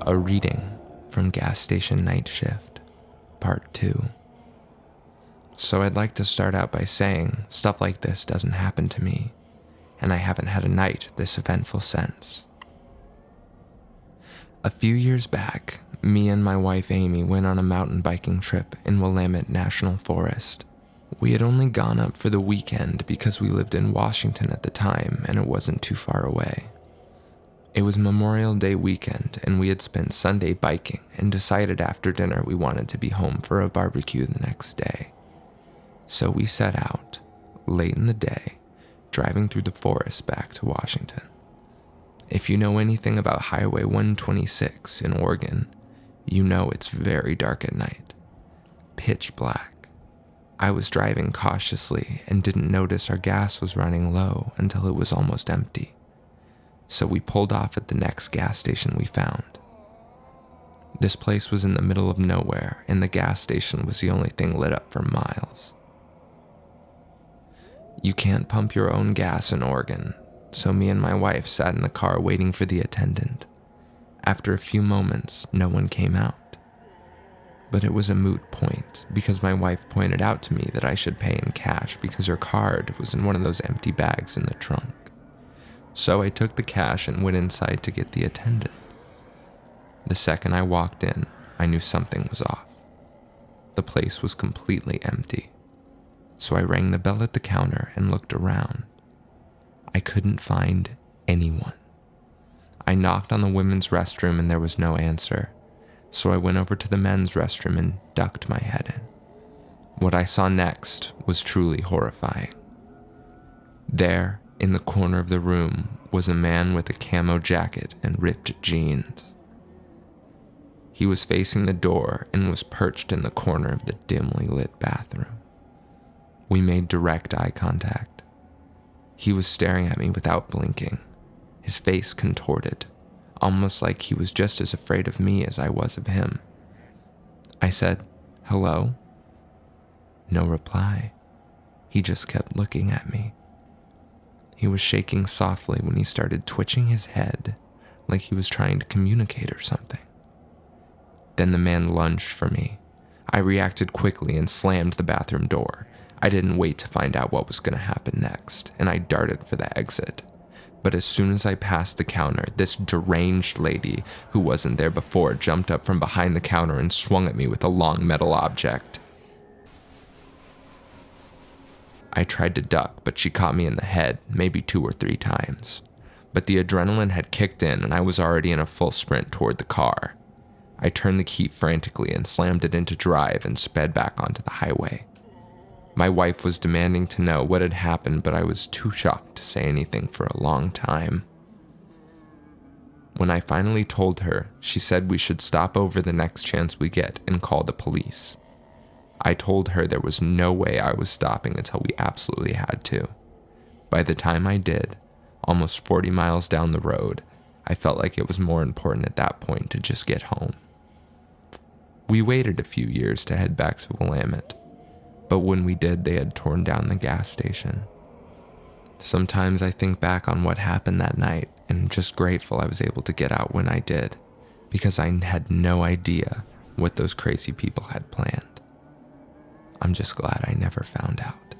A reading from Gas Station Night Shift, Part 2. So I'd like to start out by saying stuff like this doesn't happen to me, and I haven't had a night this eventful since. A few years back, me and my wife Amy went on a mountain biking trip in Willamette National Forest. We had only gone up for the weekend because we lived in Washington at the time and it wasn't too far away. It was Memorial Day weekend, and we had spent Sunday biking and decided after dinner we wanted to be home for a barbecue the next day. So we set out, late in the day, driving through the forest back to Washington. If you know anything about Highway 126 in Oregon, you know it's very dark at night. Pitch black. I was driving cautiously and didn't notice our gas was running low until it was almost empty. So we pulled off at the next gas station we found. This place was in the middle of nowhere, and the gas station was the only thing lit up for miles. You can't pump your own gas in Oregon, so me and my wife sat in the car waiting for the attendant. After a few moments, no one came out. But it was a moot point, because my wife pointed out to me that I should pay in cash because her card was in one of those empty bags in the trunk. So I took the cash and went inside to get the attendant. The second I walked in, I knew something was off. The place was completely empty. So I rang the bell at the counter and looked around. I couldn't find anyone. I knocked on the women's restroom and there was no answer. So I went over to the men's restroom and ducked my head in. What I saw next was truly horrifying. There, in the corner of the room, was a man with a camo jacket and ripped jeans. He was facing the door and was perched in the corner of the dimly lit bathroom. We made direct eye contact. He was staring at me without blinking, his face contorted, almost like he was just as afraid of me as I was of him. I said, "Hello?" No reply. He just kept looking at me. He was shaking softly when he started twitching his head, like he was trying to communicate or something. Then the man lunged for me. I reacted quickly and slammed the bathroom door. I didn't wait to find out what was going to happen next, and I darted for the exit. But as soon as I passed the counter, this deranged lady, who wasn't there before, jumped up from behind the counter and swung at me with a long metal object. I tried to duck, but she caught me in the head, maybe 2 or 3 times. But the adrenaline had kicked in, and I was already in a full sprint toward the car. I turned the key frantically and slammed it into drive and sped back onto the highway. My wife was demanding to know what had happened, but I was too shocked to say anything for a long time. When I finally told her, she said we should stop over the next chance we get and call the police. I told her there was no way I was stopping until we absolutely had to. By the time I did, almost 40 miles down the road, I felt like it was more important at that point to just get home. We waited a few years to head back to Willamette, but when we did, they had torn down the gas station. Sometimes I think back on what happened that night and I'm just grateful I was able to get out when I did, because I had no idea what those crazy people had planned. I'm just glad I never found out.